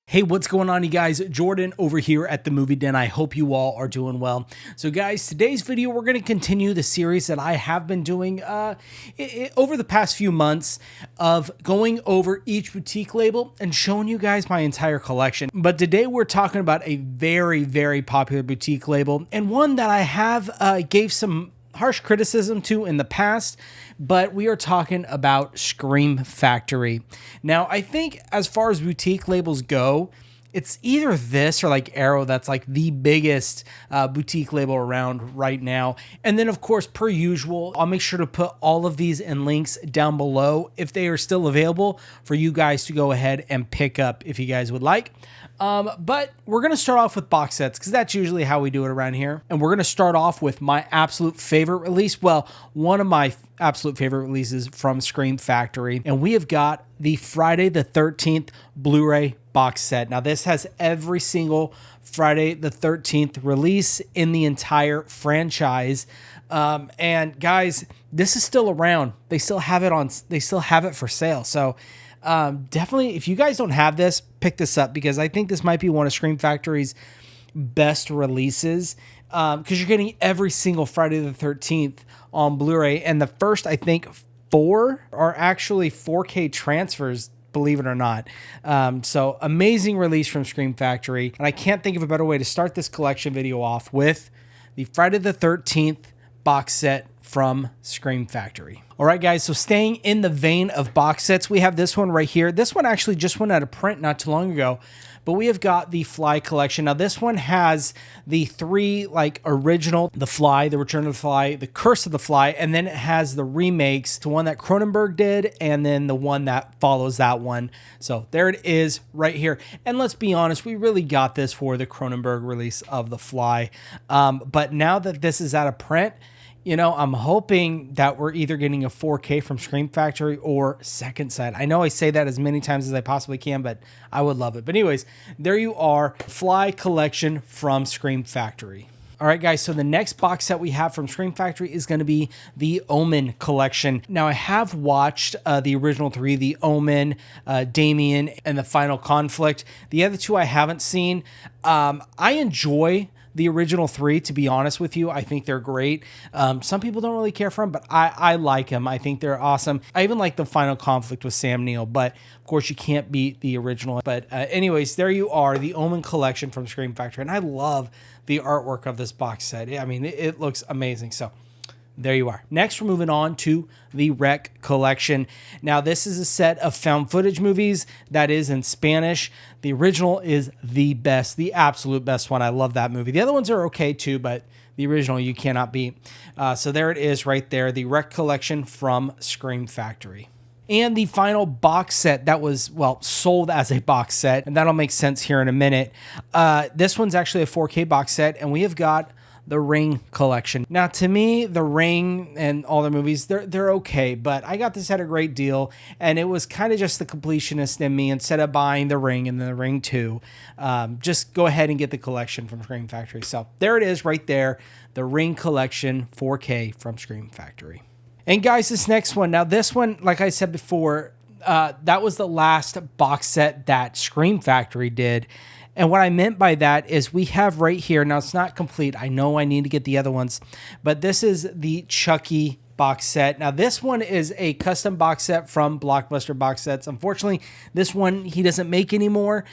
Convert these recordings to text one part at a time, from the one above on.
Hey, what's going on, you guys? Jordan over here at the Movie Den. I hope you all are doing well. So guys, today's video, we're going to continue the series that I have been doing over the past few months of going over each boutique label and showing you guys my entire collection. But today we're talking about a very, very popular boutique label and one that I have gave some harsh criticism to in the past, but we are talking about Scream Factory. Now, I think as far as boutique labels go, it's either this or like Arrow that's like the biggest boutique label around right now. And then, of course, per usual, I'll make sure to put all of these in links down below if they are still available for you guys to go ahead and pick up if you guys would like. But we're going to start off with box sets because that's usually how we do it around here. And we're going to start off with my absolute favorite release. Well, one of my absolute favorite releases from Scream Factory. And we have got the Friday the 13th Blu-ray box set. Now, this has every single Friday the 13th release in the entire franchise. And guys, this is still around. They still have it for sale. So definitely, if you guys don't have this, pick this up because I think this might be one of Scream Factory's best releases because you're getting every single Friday the 13th on Blu-ray. And the first, I think, 4 are actually 4K transfers, believe it or not. So amazing release from Scream Factory. And I can't think of a better way to start this collection video off with the Friday the 13th box set from Scream Factory. All right, guys, so staying in the vein of box sets, we have this one right here. This one actually just went out of print not too long ago, but we have got the Fly collection. Now, this one has the 3 like original, The Fly, The Return of the Fly, The Curse of the Fly, and then it has the remakes, the one that Cronenberg did, and then the one that follows that one. So there it is right here. And let's be honest, we really got this for the Cronenberg release of The Fly. But now that this is out of print, you know, I'm hoping that we're either getting a 4K from Scream Factory or Second Sight. I know I say that as many times as I possibly can, but I would love it. But anyways, there you are, Fly collection from Scream Factory. All right, guys, so the next box set we have from Scream Factory is going to be the Omen collection. Now, I have watched the original 3, the Omen, Damien, and the Final Conflict. The other 2 I haven't seen. I enjoy the original 3, to be honest with you. I think they're great. Some people don't really care for them, but I like them. I think they're awesome. I even like the Final Conflict with Sam Neill, but of course you can't beat the original. But anyways, there you are, the Omen collection from Scream Factory. And I love the artwork of this box set. I mean, it looks amazing. So there you are. Next, we're moving on to the Rec collection. Now, this is a set of found footage movies that is in Spanish. The original is the best, the absolute best one. I love that movie. The other ones are okay too, but the original you cannot beat. So there it is right there, the Rec collection from Scream Factory. And the final box set that was, well, sold as a box set, and that'll make sense here in a minute. This one's actually a 4K box set, and we have got the Ring collection. Now, to me, the Ring and all the movies, they're okay, but I got this at a great deal, and it was kind of just the completionist in me. Instead of buying the Ring and then the Ring 2, just go ahead and get the collection from Scream Factory. So there it is right there, the Ring collection 4K from Scream Factory. And guys, this next one, now this one, like I said before, that was the last box set that Scream Factory did. And what I meant by that is we have right here, now it's not complete. I know I need to get the other ones, but this is the Chucky box set. Now this one is a custom box set from Blockbuster Box Sets. Unfortunately, this one he doesn't make anymore.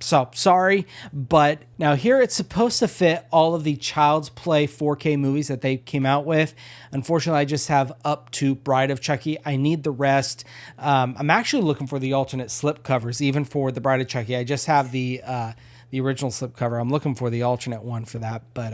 So sorry, but now here it's supposed to fit all of the Child's Play 4K movies that they came out with. Unfortunately, I just have up to Bride of Chucky. I need the rest. I'm actually looking for the alternate slip covers, even for the Bride of Chucky. I just have the original slip cover. I'm looking for the alternate one for that. But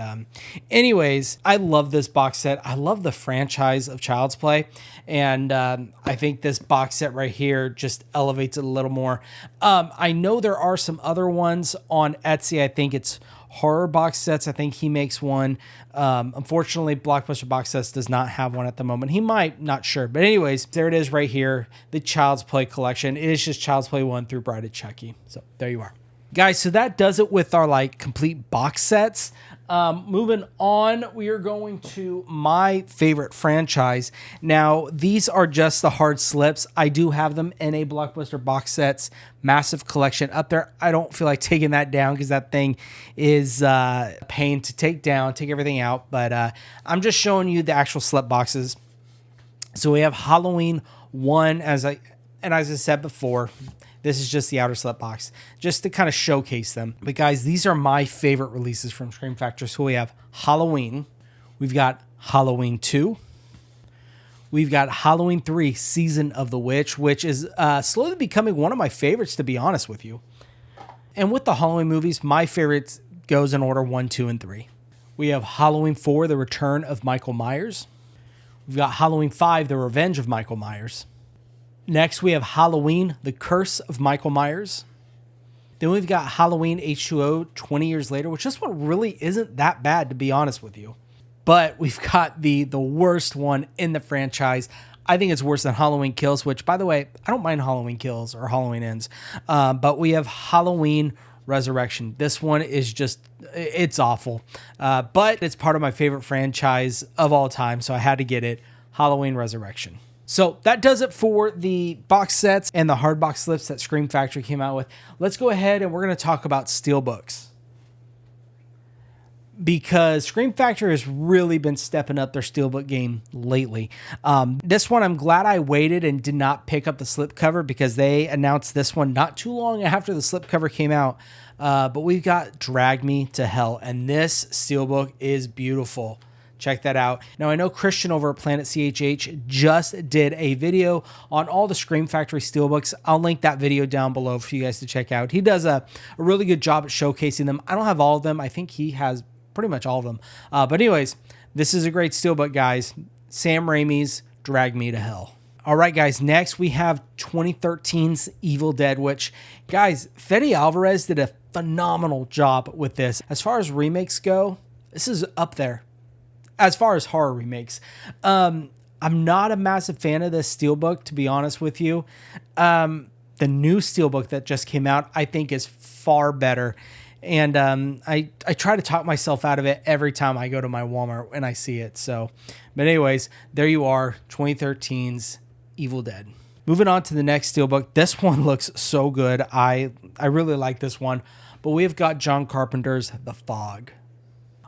anyways, I love this box set. I love the franchise of Child's Play. And I think this box set right here just elevates it a little more. I know there are some other ones on Etsy. I think it's horror box sets. I think he makes one. Unfortunately, Blockbuster Box Sets does not have one at the moment. He might, not sure. But anyways, there it is right here, the Child's Play collection. It is just Child's Play 1 through Bride of Chucky. So there you are. Guys, so that does it with our like complete box sets. Moving on, we are going to my favorite franchise. Now, these are just the hard slips. I do have them in a Blockbuster box sets, massive collection up there. I don't feel like taking that down because that thing is a pain to take down, take everything out. But I'm just showing you the actual slip boxes. So we have Halloween 1, as I said before. This is just the outer slip box, just to kind of showcase them. But guys, these are my favorite releases from Scream Factory. So we have Halloween. We've got Halloween 2. We've got Halloween 3, Season of the Witch, which is slowly becoming one of my favorites, to be honest with you. And with the Halloween movies, my favorites goes in order 1, 2, and 3. We have Halloween 4, The Return of Michael Myers. We've got Halloween 5, The Revenge of Michael Myers. Next, we have Halloween, The Curse of Michael Myers. Then we've got Halloween H2O 20 years later, which this one really isn't that bad, to be honest with you. But we've got the worst one in the franchise. I think it's worse than Halloween Kills, which, by the way, I don't mind Halloween Kills or Halloween Ends. But we have Halloween Resurrection. This one is just, it's awful. But it's part of my favorite franchise of all time, so I had to get it, Halloween Resurrection. So that does it for the box sets and the hard box slips that Scream Factory came out with. Let's go ahead and we're going to talk about Steelbooks, because Scream Factory has really been stepping up their Steelbook game lately. This one, I'm glad I waited and did not pick up the slipcover, because they announced this one not too long after the slipcover came out. But we've got Drag Me to Hell, and this Steelbook is beautiful. Check that out. Now, I know Christian over at Planet CHH just did a video on all the Scream Factory Steelbooks. I'll link that video down below for you guys to check out. He does a really good job at showcasing them. I don't have all of them. I think he has pretty much all of them. But anyways, this is a great Steelbook, guys. Sam Raimi's Drag Me to Hell. All right, guys, next we have 2013's Evil Dead, which, guys, Fede Alvarez did a phenomenal job with this. As far as remakes go, this is up there. As far as horror remakes, I'm not a massive fan of this Steelbook, to be honest with you. The new Steelbook that just came out, I think, is far better. And I try to talk myself out of it every time I go to my Walmart and I see it. So, but anyways, there you are, 2013's Evil Dead. Moving on to the next Steelbook. This one looks so good. I really like this one. But we've got John Carpenter's The Fog.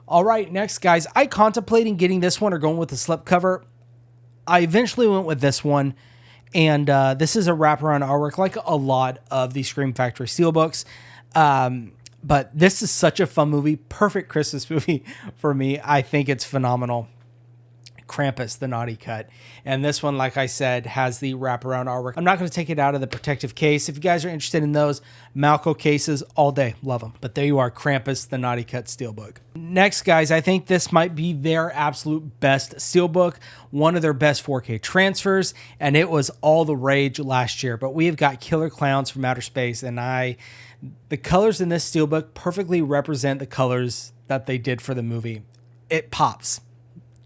All right, next, guys, I contemplating getting this one or going with the slipcover. I eventually went with this one, and this is a wraparound artwork like a lot of the Scream Factory Steelbooks. But this is such a fun movie, perfect Christmas movie for me. I think it's phenomenal. Krampus, the Naughty Cut. And this one, like I said, has the wraparound artwork. I'm not going to take it out of the protective case. If you guys are interested in those, Malco cases, all day. Love them. But there you are, Krampus, the Naughty Cut Steelbook. Next, guys, I think this might be their absolute best Steelbook, one of their best 4K transfers, and it was all the rage last year. But we have got Killer Clowns from Outer Space, and the colors in this Steelbook perfectly represent the colors that they did for the movie. It pops.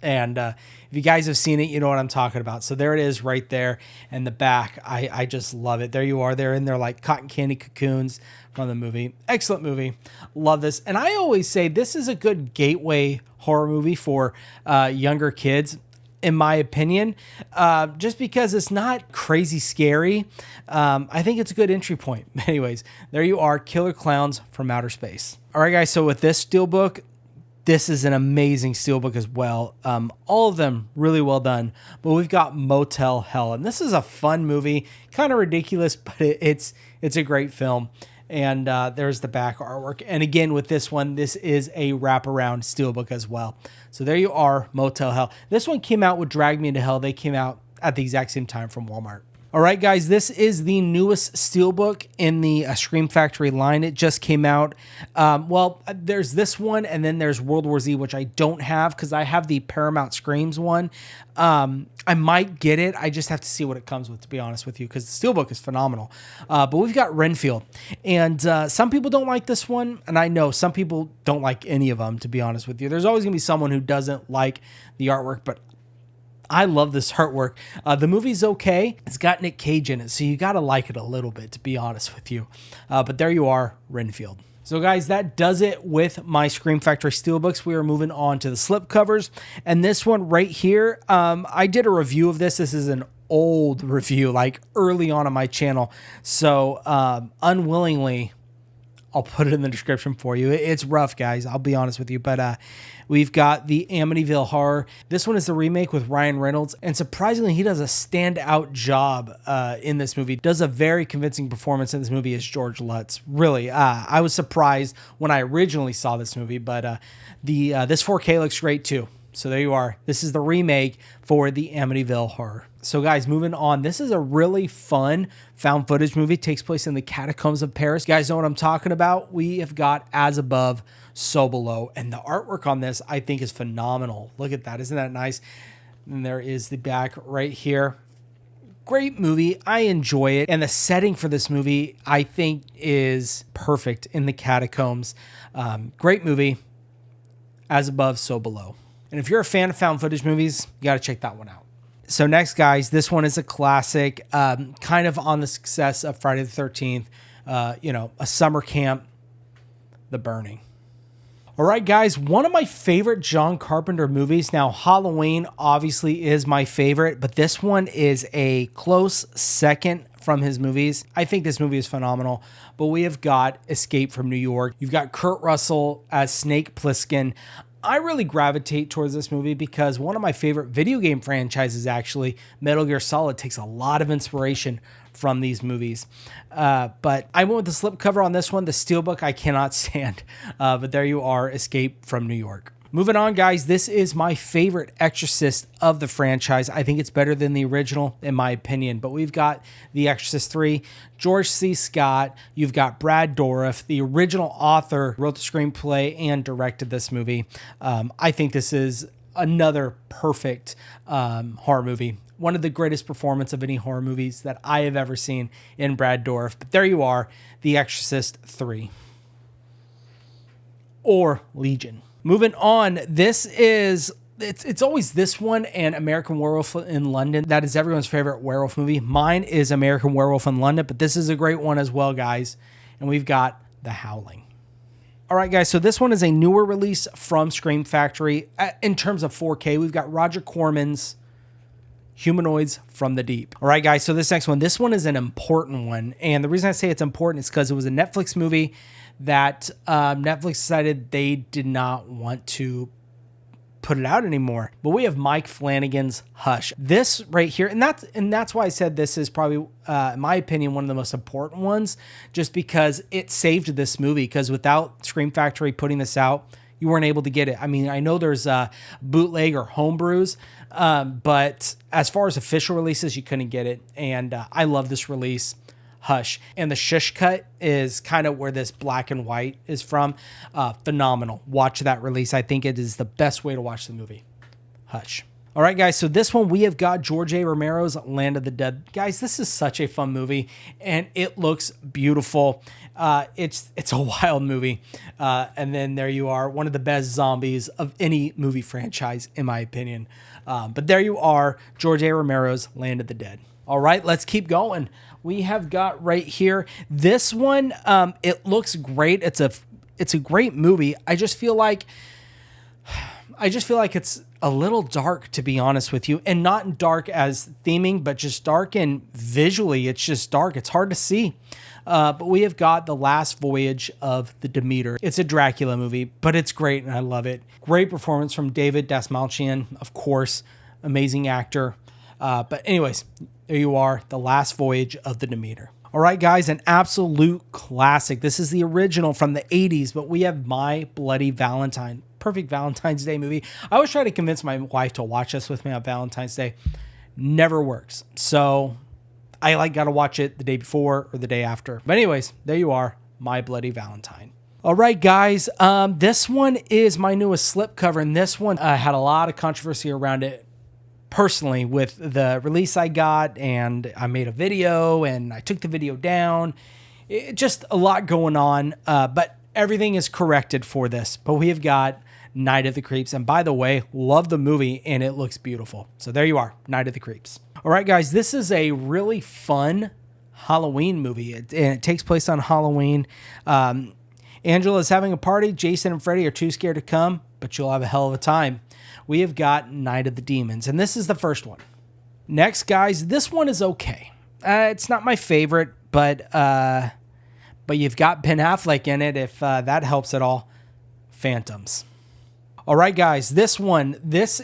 And if you guys have seen it, you know what I'm talking about. So there it is right there in the back. I just love it. There you are. They're in their like cotton candy cocoons from the movie. Excellent movie. Love this. And I always say this is a good gateway horror movie for younger kids, in my opinion, just because it's not crazy scary. I think it's a good entry point. Anyways, there you are, Killer Clowns from Outer Space. All right, guys, so with this Steelbook, this is an amazing Steelbook as well. All of them really well done. But we've got Motel Hell, and this is a fun movie, kind of ridiculous, but it's a great film. And there's the back artwork. And again, with this one, this is a wraparound Steelbook as well. So there you are, Motel Hell. This one came out with Drag Me to Hell. They came out at the exact same time from Walmart. All right, guys, this is the newest Steelbook in the Scream Factory line. It just came out. Well, there's this one, and then there's World War Z, which I don't have because I have the Paramount Screams one. I might get it. I just have to see what it comes with, to be honest with you, because the Steelbook is phenomenal. But we've got Renfield, and some people don't like this one, and I know some people don't like any of them, to be honest with you. There's always going to be someone who doesn't like the artwork, but I love this artwork. The movie's okay. It's got Nick Cage in it, so you got to like it a little bit, to be honest with you. But there you are, Renfield. So guys, that does it with my Scream Factory Steelbooks. We are moving on to the slipcovers. And this one right here, I did a review of this. This is an old review, like early on my channel. So unwillingly, I'll put it in the description for you. It's rough, guys. I'll be honest with you. But we've got the Amityville Horror. This one is the remake with Ryan Reynolds. And surprisingly, he does a standout job in this movie. Does a very convincing performance in this movie as George Lutz. Really, I was surprised when I originally saw this movie. But this 4K looks great too. So there you are. This is the remake for the Amityville Horror. So guys, moving on. This is a really fun found footage movie. It takes place in the catacombs of Paris. You guys know what I'm talking about? We have got As Above, So Below. And the artwork on this, I think, is phenomenal. Look at that. Isn't that nice? And there is the back right here. Great movie. I enjoy it. And the setting for this movie, I think, is perfect in the catacombs. Great movie. As Above, So Below. And if you're a fan of found footage movies, you got to check that one out. So next, guys, this one is a classic, kind of on the success of Friday the 13th, a summer camp, The Burning. All right, guys, one of my favorite John Carpenter movies. Now, Halloween obviously is my favorite, but this one is a close second from his movies. I think this movie is phenomenal, but we have got Escape from New York. You've got Kurt Russell as Snake Plissken. I really gravitate towards this movie because one of my favorite video game franchises, actually, Metal Gear Solid, takes a lot of inspiration from these movies. But I went with the slipcover on this one. The Steelbook I cannot stand. But there you are, Escape from New York. Moving on, guys, this is my favorite Exorcist of the franchise. I think it's better than the original, in my opinion. But we've got The Exorcist 3, George C. Scott. You've got Brad Dourif. The original author wrote the screenplay and directed this movie. I think this is another perfect horror movie. One of the greatest performances of any horror movies that I have ever seen in Brad Dourif. But there you are, The Exorcist 3. Or Legion. Moving on, this is, it's always this one and American Werewolf in London. That is everyone's favorite werewolf movie. Mine is American Werewolf in London, but this is a great one as well, guys. And we've got The Howling. All right, guys, so this one is a newer release from Scream Factory. In terms of 4K, we've got Roger Corman's Humanoids from the Deep. All right, guys, so this next one, this one is an important one. And the reason I say it's important is because it was a Netflix movie that Netflix decided they did not want to put it out anymore. But we have Mike Flanagan's Hush. This right here, and that's why I said this is probably, in my opinion, one of the most important ones, just because it saved this movie. Because without Scream Factory putting this out, you weren't able to get it. I mean, I know there's bootleg or homebrews, but as far as official releases, you couldn't get it. And I love this release. Hush. And the shush cut is kind of where this black and white is from. Phenomenal. Watch that release. I think it is the best way to watch the movie. Hush. All right, guys. So this one, we have got George A. Romero's Land of the Dead. Guys, this is such a fun movie, and it looks beautiful. It's a wild movie. And then there you are, one of the best zombies of any movie franchise, in my opinion. But there you are, George A. Romero's Land of the Dead. All right, let's keep going. We have got right here this one. It looks great. It's a great movie. I just feel like it's a little dark, to be honest with you, and not dark as theming, but just dark and visually. It's just dark. It's hard to see. But we have got The Last Voyage of the Demeter. It's a Dracula movie, but it's great and I love it. Great performance from David Dastmalchian, of course, amazing actor. But anyways, there you are, The Last Voyage of the Demeter. All right, guys, an absolute classic. This is the original from the 80s, but we have My Bloody Valentine. Perfect Valentine's Day movie. I always try to convince my wife to watch this with me on Valentine's Day. Never works. So I got to watch it the day before or the day after. But anyways, there you are, My Bloody Valentine. All right, guys, this one is my newest slipcover, and this one had a lot of controversy around it. Personally, with the release I got, and I made a video and I took the video down. Just a lot going on, but everything is corrected for this. But we have got Night of the Creeps. And by the way, love the movie and it looks beautiful. So there you are, Night of the Creeps. All right, guys, this is a really fun Halloween movie. It takes place on Halloween. Angela's having a party. Jason and Freddy are too scared to come, but you'll have a hell of a time. We have got Night of the Demons, and this is the first one. Next, guys, this one is okay. It's not my favorite, but you've got Ben Affleck in it, if that helps at all. Phantoms. All right, guys, this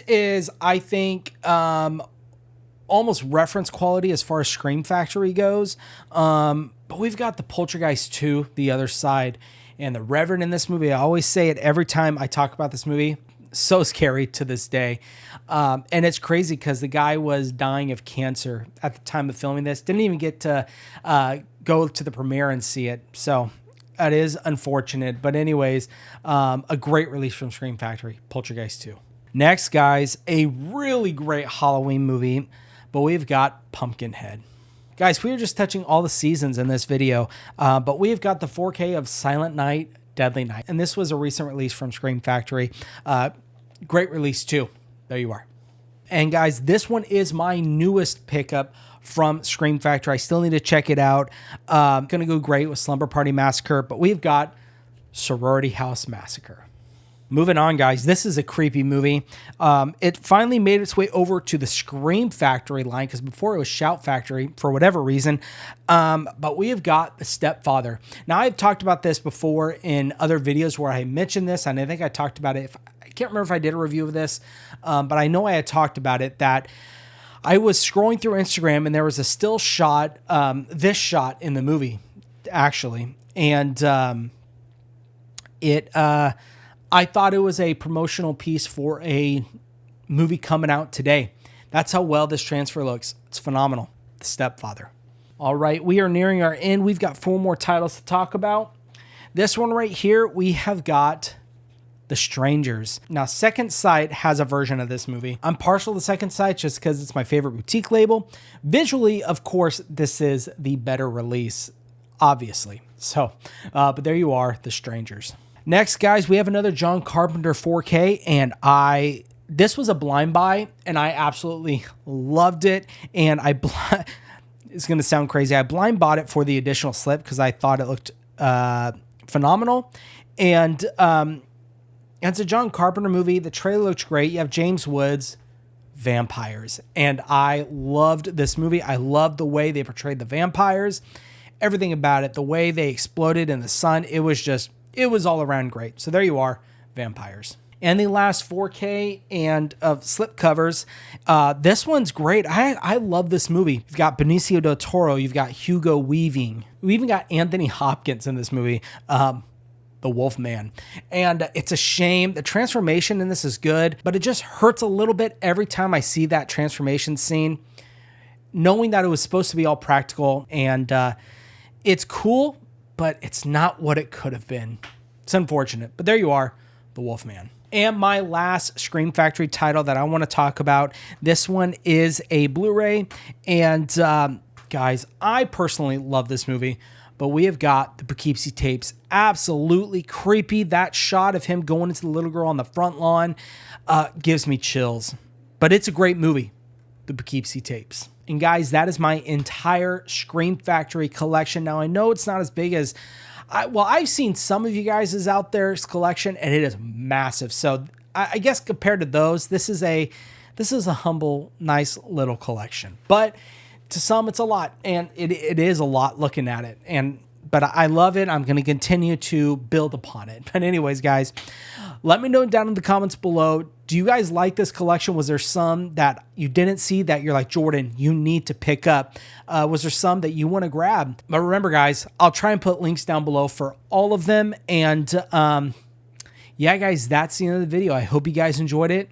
is, I think, almost reference quality as far as Scream Factory goes. But we've got the Poltergeist 2, The Other Side, and the Reverend in this movie. I always say it every time I talk about this movie. So scary to this day. And it's crazy because the guy was dying of cancer at the time of filming this. Didn't even get to go to the premiere and see it. So that is unfortunate. But anyways, a great release from Scream Factory, Poltergeist 2. Next, guys, a really great Halloween movie, but we've got Pumpkinhead. Guys, we are just touching all the seasons in this video, but we've got the 4K of Silent Night, Deadly Night. And this was a recent release from Scream Factory. Great release too. There you are. And guys, this one is my newest pickup from Scream Factory. I still need to check it out. Gonna go great with Slumber Party Massacre, but we've got Sorority House Massacre. Moving on, guys, this is a creepy movie. It finally made its way over to the Scream Factory line because before it was Shout Factory for whatever reason. But we have got The Stepfather. Now, I've talked about this before in other videos where I mentioned this, and I think I talked about it. I can't remember if I did a review of this, but I know I had talked about it, that I was scrolling through Instagram and there was a still shot, this shot in the movie, actually. And I thought it was a promotional piece for a movie coming out today. That's how well this transfer looks. It's phenomenal. The Stepfather. All right, we are nearing our end. We've got 4 more titles to talk about. This one right here, we have got The Strangers. Now, Second Sight has a version of this movie. I'm partial to Second Sight just because it's my favorite boutique label. Visually, of course, this is the better release, obviously. So, but there you are, The Strangers. Next, guys, we have another John Carpenter 4K, and this was a blind buy, and I absolutely loved it. And it's going to sound crazy. I blind bought it for the additional slip because I thought it looked phenomenal. And it's a John Carpenter movie. The trailer looks great. You have James Woods, vampires, and I loved this movie. I loved the way they portrayed the vampires, everything about it, the way they exploded in the sun. It was all around great. So there you are, vampires. And the last 4K and of slip covers. This one's great. I love this movie. You've got Benicio del Toro. You've got Hugo Weaving. We even got Anthony Hopkins in this movie, the Wolfman. And it's a shame. The transformation in this is good, but it just hurts a little bit every time I see that transformation scene, knowing that it was supposed to be all practical. And it's cool, but it's not what it could have been. It's unfortunate, but there you are, the Wolfman. And my last Scream Factory title that I want to talk about, this one is a Blu-ray. And guys, I personally love this movie, but we have got the Poughkeepsie tapes. Absolutely creepy. That shot of him going into the little girl on the front lawn gives me chills. But it's a great movie, the Poughkeepsie tapes. And guys, that is my entire Scream Factory collection. Now, I know it's not as big as... I've seen some of you guys' out there's collection, and it is massive. So I guess compared to those, this is a humble, nice little collection. But to some, it's a lot, and it is a lot looking at it. But I love it. I'm going to continue to build upon it. But anyways, guys, let me know down in the comments below. Do you guys like this collection? Was there some that you didn't see that you're like, Jordan, you need to pick up? Was there some that you want to grab? But remember, guys, I'll try and put links down below for all of them. And yeah, guys, that's the end of the video. I hope you guys enjoyed it.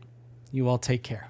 You all take care.